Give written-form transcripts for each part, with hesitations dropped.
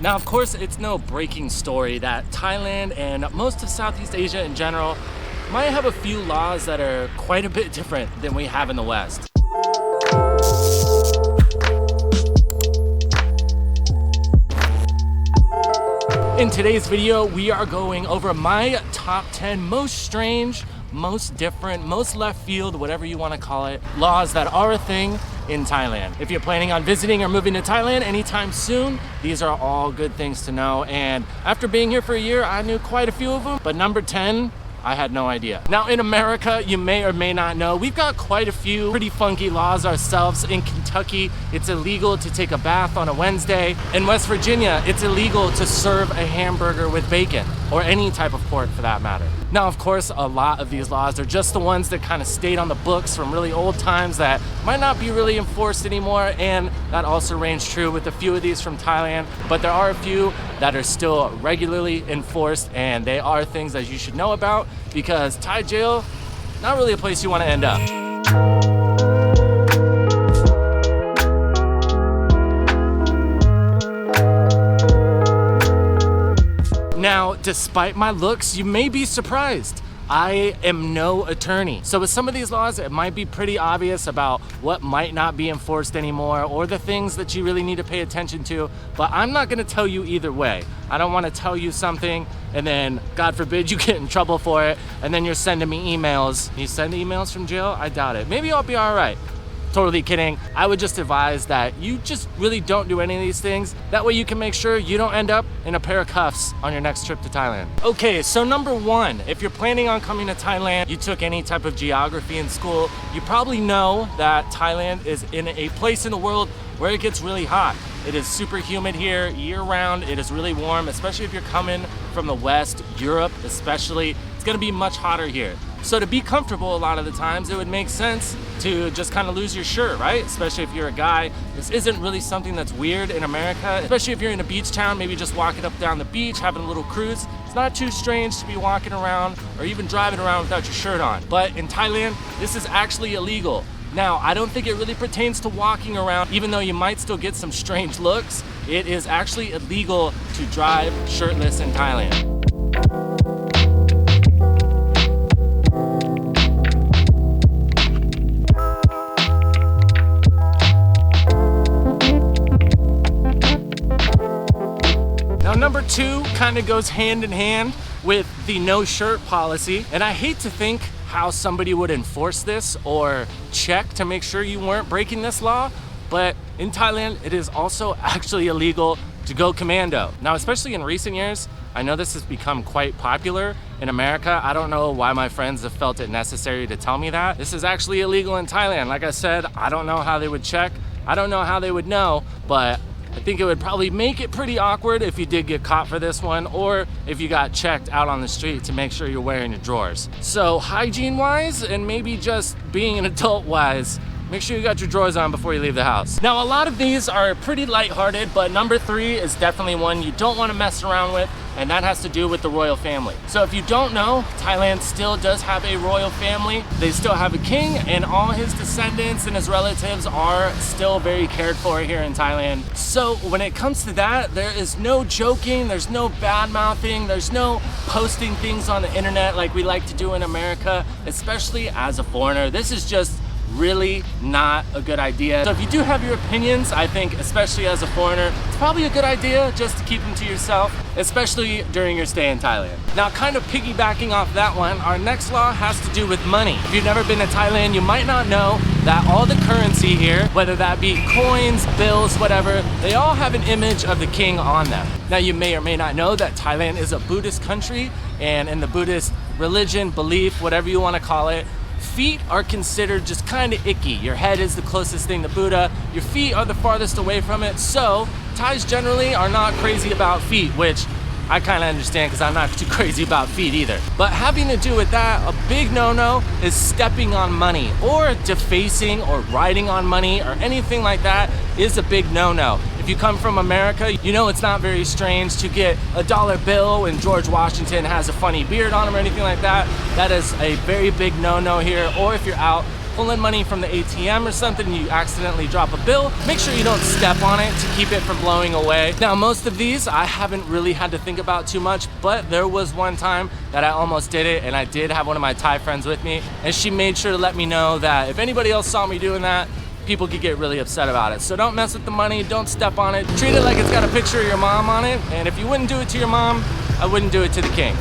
Now, of course, it's no breaking story that Thailand and most of Southeast Asia in general might have a few laws that are quite a bit different than we have in the West. In today's video, we are going over my top 10 most strange, most different, most left field, whatever you want to call it, laws that are a thing in Thailand. If you're planning on visiting or moving to Thailand anytime soon, these are all good things to know. And after being here for a year, I knew quite a few of them, but number 10, I had no idea. Now in America, you may or may not know, we've got quite a few pretty funky laws ourselves. In Kentucky, it's illegal to take a bath on a Wednesday. In West Virginia, it's illegal to serve a hamburger with bacon, or any type of pork for that matter. Now, of course, a lot of these laws are just the ones that kind of stayed on the books from really old times that might not be really enforced anymore, and that also rings true with a few of these from Thailand. But there are a few that are still regularly enforced, and they are things that you should know about, because Thai jail, not really a place you want to end up. Now, despite my looks, you may be surprised. I am no attorney. So with some of these laws, it might be pretty obvious about what might not be enforced anymore or the things that you really need to pay attention to, but I'm not gonna tell you either way. I don't wanna tell you something and then, God forbid, you get in trouble for it and then you're sending me emails. You send emails from jail? I doubt it. Maybe I'll be all right. Totally kidding. I would just advise that you just really don't do any of these things. That way you can make sure you don't end up in a pair of cuffs on your next trip to Thailand. Okay, so number one, if you're planning on coming to Thailand, you took any type of geography in school, you probably know that Thailand is in a place in the world where it gets really hot. It is super humid here year round. It is really warm, especially if you're coming from the West, Europe especially. It's gonna be much hotter here. So to be comfortable a lot of the times, it would make sense to just kind of lose your shirt, right? Especially if you're a guy. This isn't really something that's weird in America, especially if you're in a beach town, maybe just walking up down the beach, having a little cruise. It's not too strange to be walking around or even driving around without your shirt on. But in Thailand, this is actually illegal. Now, I don't think it really pertains to walking around, even though you might still get some strange looks. It is actually illegal to drive shirtless in Thailand. Now, number two kind of goes hand in hand with the no shirt policy, and I hate to think how somebody would enforce this or check to make sure you weren't breaking this law, but in Thailand, it is also actually illegal to go commando. Now, especially in recent years, I know this has become quite popular in America. I don't know why my friends have felt it necessary to tell me that. This is actually illegal in Thailand. Like I said, I don't know how they would check. I don't know how they would know, but I think it would probably make it pretty awkward if you did get caught for this one, or if you got checked out on the street to make sure you're wearing your drawers. So hygiene-wise, and maybe just being an adult-wise, make sure you got your drawers on before you leave the house. Now, a lot of these are pretty lighthearted, but number three is definitely one you don't want to mess around with, and that has to do with the royal family. So if you don't know, Thailand still does have a royal family. They still have a king, and all his descendants and his relatives are still very cared for here in Thailand. So when it comes to that, there is no joking, there's no bad mouthing, there's no posting things on the internet like we like to do in America, especially as a foreigner. This is just really not a good idea. So if you do have your opinions, I think especially as a foreigner, it's probably a good idea just to keep them to yourself, especially during your stay in Thailand. Now, kind of piggybacking off that one, our next law has to do with money. If you've never been to Thailand, you might not know that all the currency here, whether that be coins, bills, whatever, they all have an image of the king on them. Now, you may or may not know that Thailand is a Buddhist country, and in the Buddhist religion, belief, whatever you want to call it, feet are considered just kind of icky. Your head is the closest thing to Buddha. Your feet are the farthest away from it. So Thais generally are not crazy about feet, which I kind of understand because I'm not too crazy about feet either. But having to do with that, a big no-no is stepping on money or defacing or writing on money or anything like that is a big no-no. If you come from America, you know it's not very strange to get a dollar bill and George Washington has a funny beard on him or anything like that. That is a very big no-no here. Or if you're out pulling money from the ATM or something and you accidentally drop a bill, make sure you don't step on it to keep it from blowing away. Now, most of these I haven't really had to think about too much, but there was one time that I almost did it, and I did have one of my Thai friends with me, and she made sure to let me know that if anybody else saw me doing that, people could get really upset about it. So don't mess with the money, don't step on it, treat it like it's got a picture of your mom on it, and if you wouldn't do it to your mom, I wouldn't do it to the king.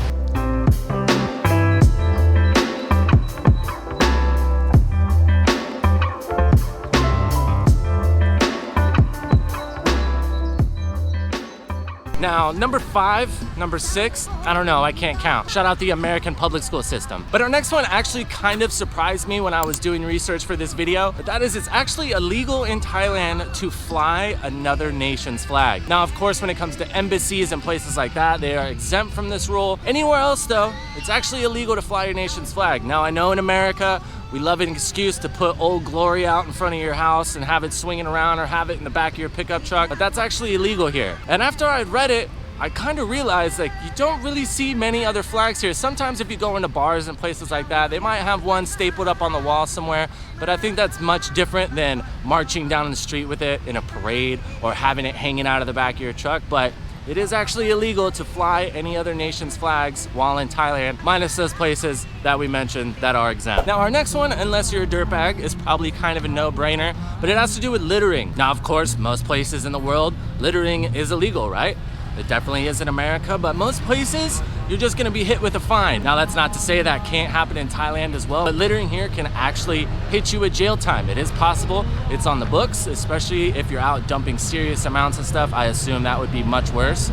Now, number 5, number 6, I don't know, I can't count. Shout out the American public school system. But our next one actually kind of surprised me when I was doing research for this video. But that is, it's actually illegal in Thailand to fly another nation's flag. Now, of course, when it comes to embassies and places like that, they are exempt from this rule. Anywhere else though, it's actually illegal to fly your nation's flag. Now, I know in America, we love an excuse to put Old Glory out in front of your house and have it swinging around or have it in the back of your pickup truck, but that's actually illegal here. And after I'd read it, I kind of realized like you don't really see many other flags here. Sometimes if you go into bars and places like that, they might have one stapled up on the wall somewhere, but I think that's much different than marching down the street with it in a parade or having it hanging out of the back of your truck. But it is actually illegal to fly any other nation's flags while in Thailand, minus those places that we mentioned that are exempt. Now, our next one, unless you're a dirtbag, is probably kind of a no-brainer, but it has to do with littering. Now, of course, most places in the world, littering is illegal, right? It definitely is in America, but most places, you're just gonna be hit with a fine. Now, that's not to say that can't happen in Thailand as well, but littering here can actually hit you with jail time. It is possible, it's on the books, especially if you're out dumping serious amounts of stuff. I assume that would be much worse.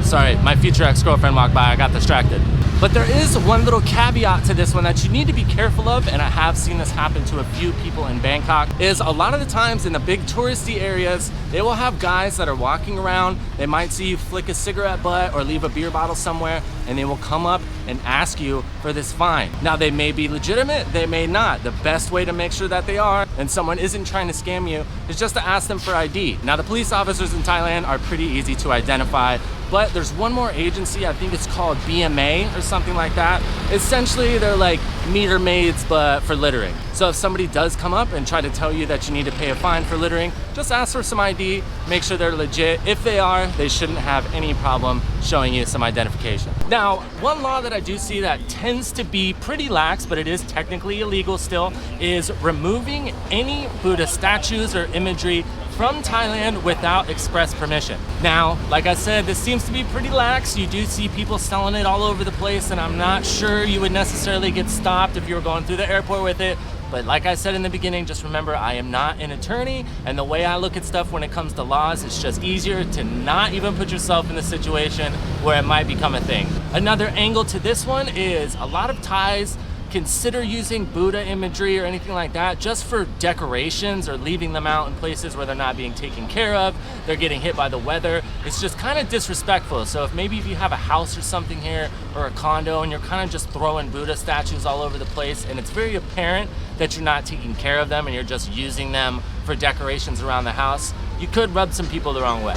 Sorry, my future ex-girlfriend walked by, I got distracted. But there is one little caveat to this one that you need to be careful of, and I have seen this happen to a few people in Bangkok, is a lot of the times in the big touristy areas, they will have guys that are walking around, they might see you flick a cigarette butt or leave a beer bottle somewhere, and they will come up and ask you for this fine. Now, they may be legitimate, they may not. The best way to make sure that they are, and someone isn't trying to scam you, is just to ask them for ID. Now, the police officers in Thailand are pretty easy to identify, but there's one more agency, I think it's called BMA or something like that. Essentially, they're like meter maids, but for littering. So if somebody does come up and try to tell you that you need to pay a fine for littering, just ask for some ID, make sure they're legit. If they are, they shouldn't have any problem showing you some identification. Now, one law that I do see that tends to be pretty lax, but it is technically illegal still, is removing any Buddha statues or imagery from Thailand without express permission. Now, like I said, this seems to be pretty lax. You do see people selling it all over the place, and I'm not sure you would necessarily get stopped if you were going through the airport with it. But like I said in the beginning, just remember, I am not an attorney, and the way I look at stuff when it comes to laws, it's just easier to not even put yourself in the situation where it might become a thing. Another angle to this one is a lot of Thais consider using Buddha imagery or anything like that just for decorations or leaving them out in places where they're not being taken care of, they're getting hit by the weather. It's just kind of disrespectful. So if you have a house or something here or a condo and you're kind of just throwing Buddha statues all over the place and it's very apparent that you're not taking care of them and you're just using them for decorations around the house, you could rub some people the wrong way.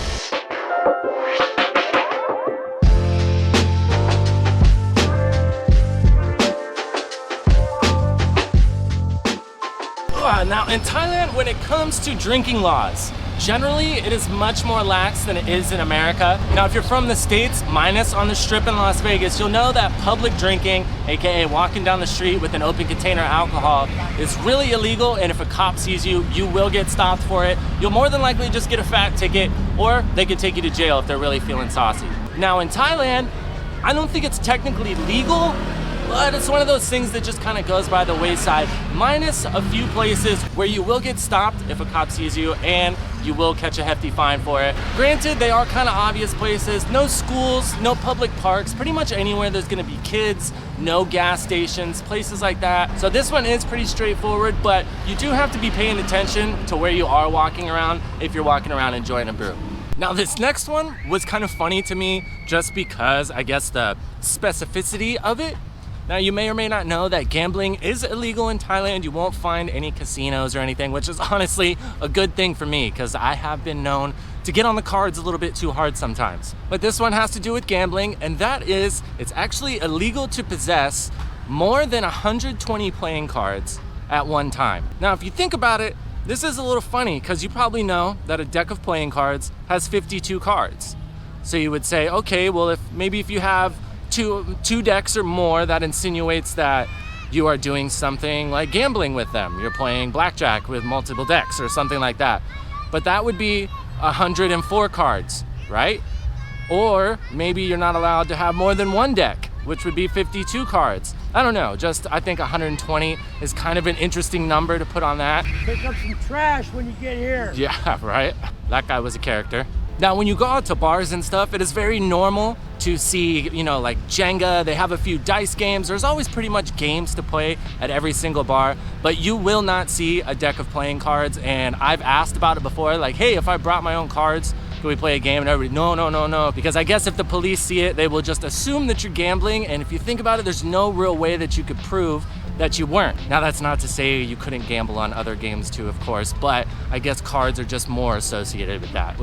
Now, in Thailand, when it comes to drinking laws, generally it is much more lax than it is in America. Now, if you're from the States, minus on the Strip in Las Vegas, you'll know that public drinking, aka walking down the street with an open container of alcohol, is really illegal, and if a cop sees you, you will get stopped for it. You'll more than likely just get a fat ticket, or they could take you to jail if they're really feeling saucy. Now, in Thailand, I don't think it's technically legal, but it's one of those things that just kind of goes by the wayside, minus a few places where you will get stopped if a cop sees you and you will catch a hefty fine for it. Granted, they are kind of obvious places. No schools, no public parks, pretty much anywhere there's gonna be kids, no gas stations, places like that. So this one is pretty straightforward, but you do have to be paying attention to where you are walking around if you're walking around enjoying a brew. Now, this next one was kind of funny to me just because I guess the specificity of it. Now, you may or may not know that gambling is illegal in Thailand. You won't find any casinos or anything, which is honestly a good thing for me because I have been known to get on the cards a little bit too hard sometimes. But this one has to do with gambling, and that is, it's actually illegal to possess more than 120 playing cards at one time. Now, if you think about it, this is a little funny because you probably know that a deck of playing cards has 52 cards. So you would say, okay, well, if you have two decks or more, that insinuates that you are doing something like gambling with them. You're playing blackjack with multiple decks or something like that. But that would be 104 cards, right? Or maybe you're not allowed to have more than one deck, which would be 52 cards. I don't know, I think 120 is kind of an interesting number to put on that. Pick up some trash when you get here. Yeah, right? That guy was a character. Now, when you go out to bars and stuff, it is very normal to see, like Jenga, they have a few dice games. There's always pretty much games to play at every single bar, but you will not see a deck of playing cards. And I've asked about it before, like, hey, if I brought my own cards, can we play a game? And everybody, no. Because I guess if the police see it, they will just assume that you're gambling. And if you think about it, there's no real way that you could prove that you weren't. Now, that's not to say you couldn't gamble on other games too, of course, but I guess cards are just more associated with that.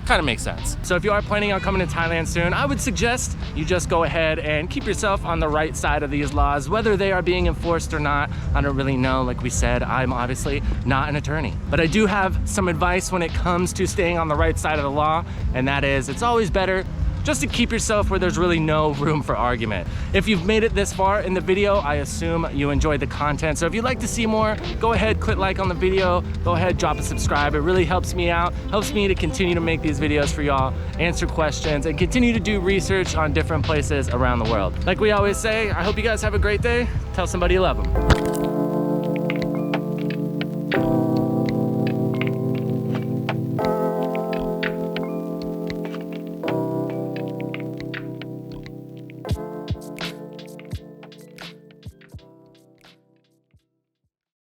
Kind of makes sense. So if you are planning on coming to Thailand soon, I would suggest you just go ahead and keep yourself on the right side of these laws, whether they are being enforced or not. I don't really know. Like we said, I'm obviously not an attorney, but I do have some advice when it comes to staying on the right side of the law, and that is it's always better just to keep yourself where there's really no room for argument. If you've made it this far in the video, I assume you enjoyed the content. So if you'd like to see more, go ahead, click like on the video, go ahead, drop a subscribe. It really helps me out, helps me to continue to make these videos for y'all, answer questions, and continue to do research on different places around the world. Like we always say, I hope you guys have a great day. Tell somebody you love them.